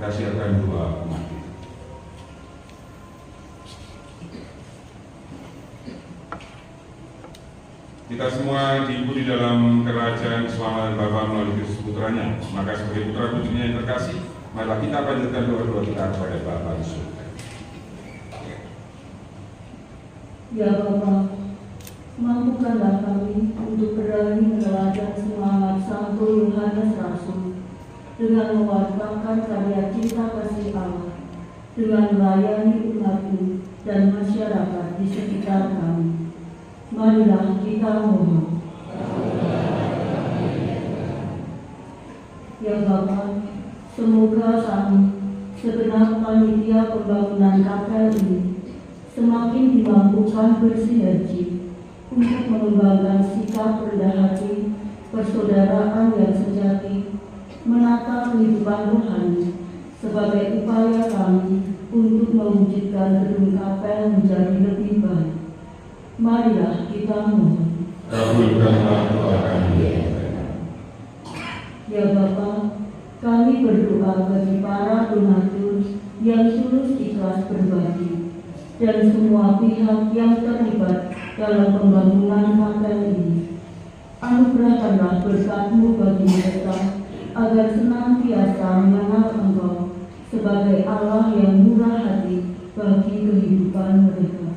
Kita siapkan doa umat. Kita semua diikuti dalam kerajaan keselamatan Bapa melalui Kristus Putranya. Maka sebagai putra putrinya yang terkasih, marilah kita panjatkan doa-doa kita kepada Bapa di surga. Ya Bapa, mampukanlah kami untuk berani meneladan semangat Santo Yohanes Rasul dengan mewartakan karya cinta kasih Allah, dengan melayani umat-Mu dan masyarakat di sekitar kami. Marilah kita mohon. Ya Bapa, semoga kami segenap panitia pembangunan kapel ini semakin dimampukan bersinergi untuk mengembangkan sikap rendah hati, persaudaraan yang sejati, menata kehidupan rohani sebagai upaya kami untuk mewujudkan gedung kapel menjadi lebih baik. Marilah kita mohon. Kabulkanlah doa kami. Ya Bapa, kami berdoa bagi para donatur yang tulus ikhlas berbagi dan semua pihak yang terlibat dalam pembangunan kapel ini. Anugerahkanlah berkat-Mu bagi mereka agar senantiasa mengenal Engkau sebagai Allah yang murah hati bagi kehidupan mereka.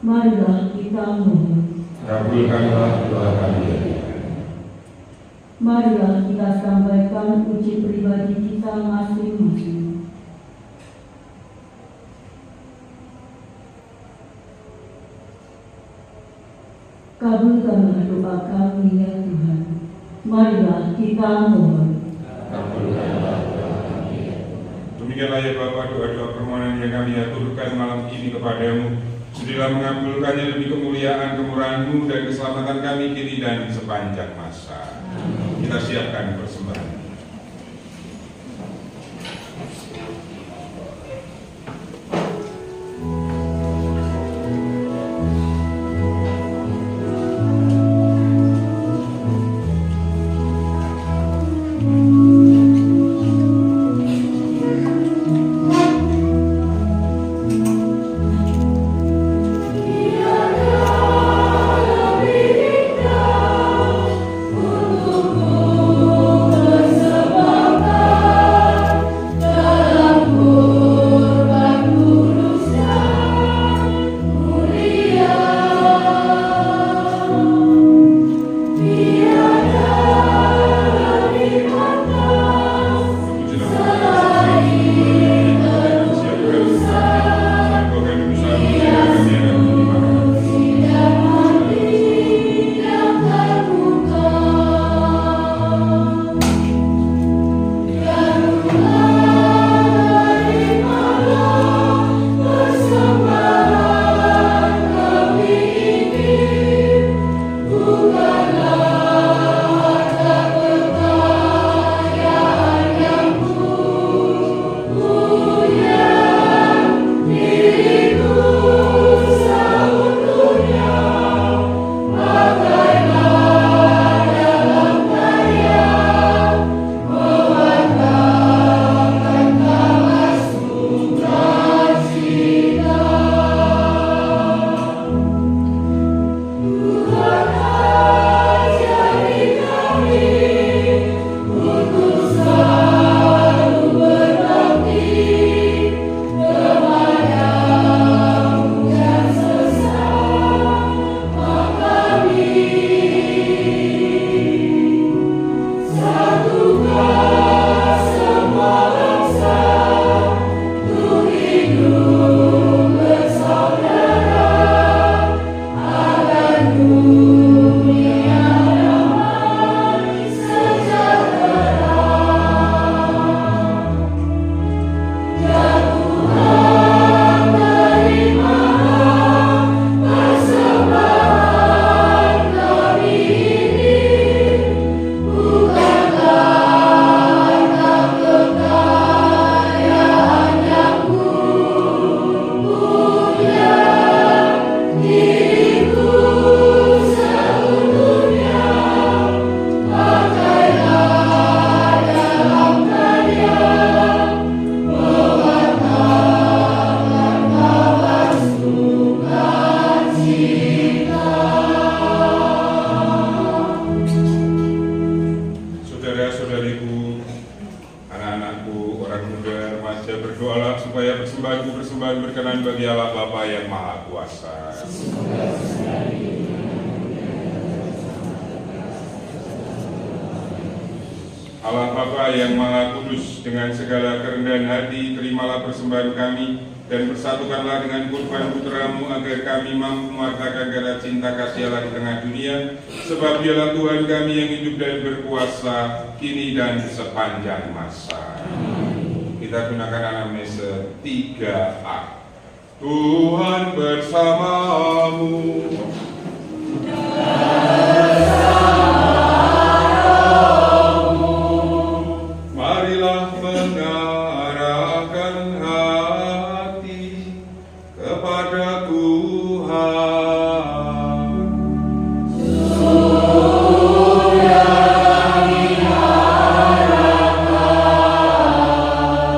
Marilah kita mohon. Kabulkanlah doa kami. Marilah kita sampaikan puji pribadi kita masing-masing. Kabulkanlah doa kami ya Tuhan. Marilah kita mohon. Kabulkanlah doa kami. Demikianlah ya Bapa doa-doa permohonan yang kami aturkan malam ini kepadamu. Sudilah mengabulkannya demi kemuliaan kemurahan-Mu dan keselamatan kami kini dan sepanjang masa. Kita siapkan persembahan. Oh saja berdoalah supaya persembahan berkenan bagi Allah Bapa yang Maha Kuasa. Allah Bapa yang Maha Kudus, dengan segala kerendahan hati terimalah persembahan kami dan persatukanlah dengan kurban putra-Mu agar kami mampu mewartakan karya cinta kasih Allah di tengah dunia, sebab Dialah Tuhan kami yang hidup dan berkuasa kini dan sepanjang masa. Kita gunakan anamnese 3A. Tuhan bersamamu. Marilah mengarahkan hati kepada Tuhan.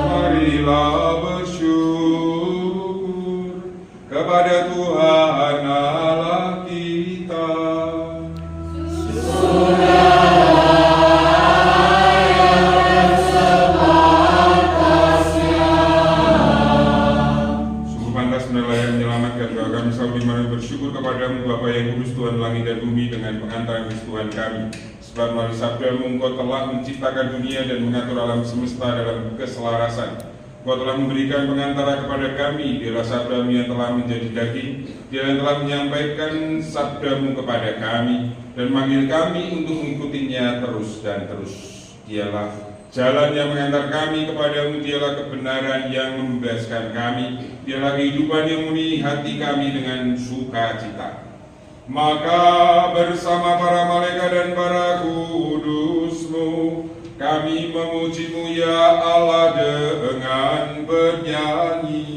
Marilah bersyukur kepada Tuhan Allah kita. Bersyukur kepadamu Bapa yang kudus, Tuhan langit dan bumi, dengan pengantaran Tuhan kami. Sebab melalui sabda-Mu Engkau telah menciptakan dunia dan mengatur alam semesta dalam keselarasan. Engkau telah memberikan pengantara kepada kami. Dialah sabda-Mu yang telah menjadi daging. Dia yang telah menyampaikan sabda-Mu kepada kami dan memanggil kami untuk mengikutinya terus dan terus. Dialah jalan yang mengantar kami kepadamu, dialah kebenaran yang membebaskan kami, dialah kehidupan yang memenuhi hati kami dengan sukacita. Maka bersama para malaikat dan para kudus-Mu, kami memuji-Mu ya Allah dengan bernyanyi.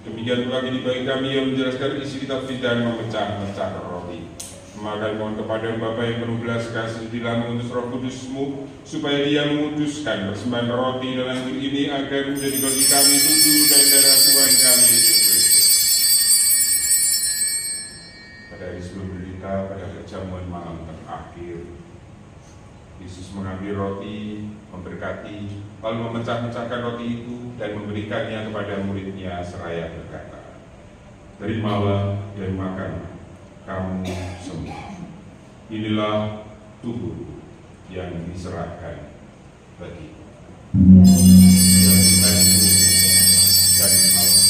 Demikian pula kini bagi kami yang menjelaskan isi kitab dan memecah-mecah roti. Maka mohon kepada Bapa yang penuh belas kasih, bila mengutus Roh Kudus-Mu, supaya Dia menguduskan persembahan roti dan anggur ini agar menjadi bagi kami tubuh dan darah Tuhan kami Yesus Kristus. Pada hari sebelum berita, pada perjamuan malam terakhir, Yesus mengambil roti, memberkati, lalu memecah-mecahkan roti itu dan memberikannya kepada murid-Nya seraya berkata, "Terimalah dan makan kamu semua. Inilah tubuh yang diserahkan bagi dan malam."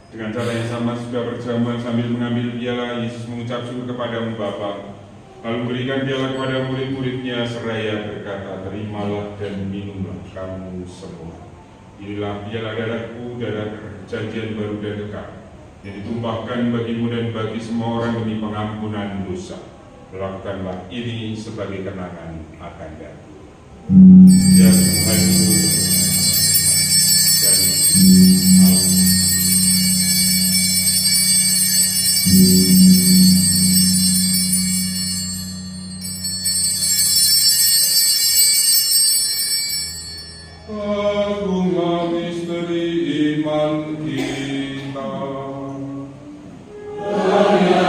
Dengan cara yang sama sudah berjamuan sambil mengambil piala, Yesus mengucap syukur kepadamu Bapa, lalu berikan piala kepada murid-murid-Nya seraya berkata, "Terimalah dan minumlah kamu semua. Inilah piala darahku, darah perjanjian baru dan kekal, yang ditumpahkan bagimu dan bagi semua orang demi pengampunan dosa. Lakukanlah ini sebagai kenangan akan aku." Ya Tuhan dan Allah. Agunglah misteri iman kita. Haleluya,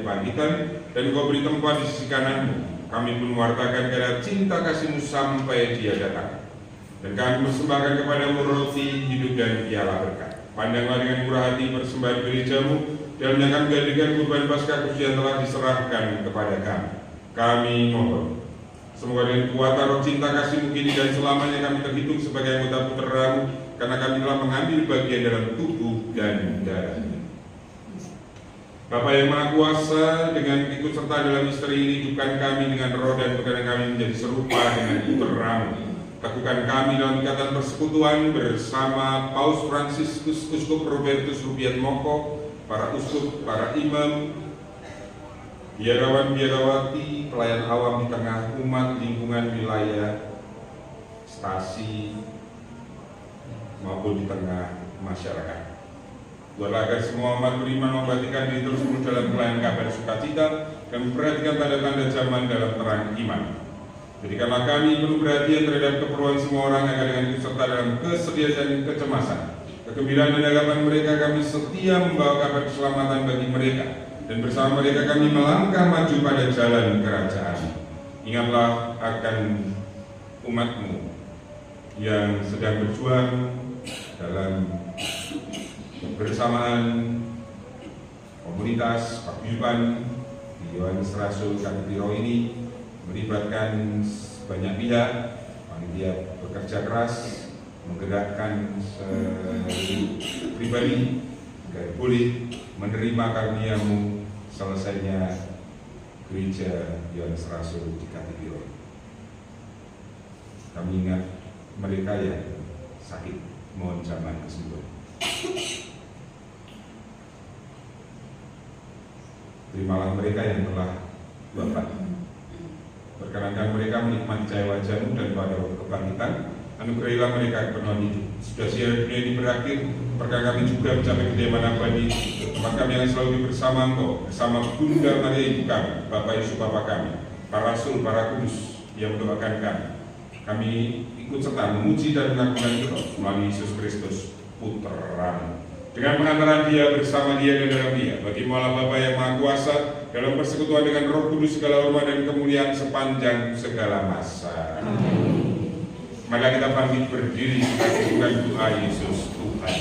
kebangkitan, dan Kau beri tempat di sisi kanan-Mu. Kami pun mewartakan karya cinta kasih-Mu sampai Dia datang. Dan kami persembahkan kepada-Mu roti hidup dan piala berkat. Pandanglah dengan murah hati persembahan gereja-Mu, dalamnya kami gantikan kurban Paskah Kudus yang telah diserahkan kepada kami. Kami mohon, semoga dengan kuatan roh cinta kasih-Mu kini dan selamanya kami terhitung sebagai anggota putra-Mu, karena kami telah mengambil bagian dalam tubuh dan darah-Nya. Bapa yang Maha Kuasa, dengan ikut serta dalam misteri ini, hidupkan kami dengan roh dan pikiran kami menjadi serupa dengan putra-Mu. Teguhkan kami dalam ikatan persekutuan bersama Paus Fransiskus, Uskup Robertus Rubiatmoko, para uskup, para imam, biarawan-biarawati, pelayan awam di tengah umat, lingkungan wilayah, stasi, maupun di tengah masyarakat. Buatlah agar semua umat beriman membatikan diri terus dalam pelayanan kabar sukacita dan memperhatikan tanda-tanda zaman dalam terang iman. Jadikanlah kami penuh perhatian terhadap keperluan semua orang agar dengan ikut serta dalam kesedihan dan kecemasan, kegembiraan dan harapan mereka, kami setia membawa kabar keselamatan bagi mereka, dan bersama mereka kami melangkah maju pada jalan kerajaan. Ingatlah akan umat-Mu yang sedang berjuang dalam kebersamaan komunitas paguyuban di Yohanes Rasul Katipiro ini, melibatkan banyak pihak. Panitia bekerja keras menggerakkan pribadi agar boleh menerima karunia-Mu selesainya gereja Yohanes Rasul di Katipiro. Kami ingat mereka yang sakit, mohon jamah kesembuhan. Terimalah mereka yang telah wafat. Perkenankan mereka menikmati cahaya wajah-Mu dan pada waktu kebangkitan. Anugerahilah mereka kepenuhan hidup. Sudah siap dunia ini berakhir, berkah kami juga mencapai kediaman abadi, tempat kami yang selalu bersama Engkau, bersama Bunda Maria Ibu kami, Bapak Yesus Bapa kami, para rasul, para kudus yang mendoakan kami. Kami ikut serta memuji dan mengagungkan Engkau melalui Yesus Kristus, Putra-Mu. Dengan pengantaran Dia, bersama Dia dan dalam Dia, bagi-Mu Allah Bapa yang Maha Kuasa, dalam persekutuan dengan Roh Kudus, segala hormat dan kemuliaan sepanjang segala masa. Amin. Mari kita bangkit berdiri kita lakukan doa Yesus Tuhan.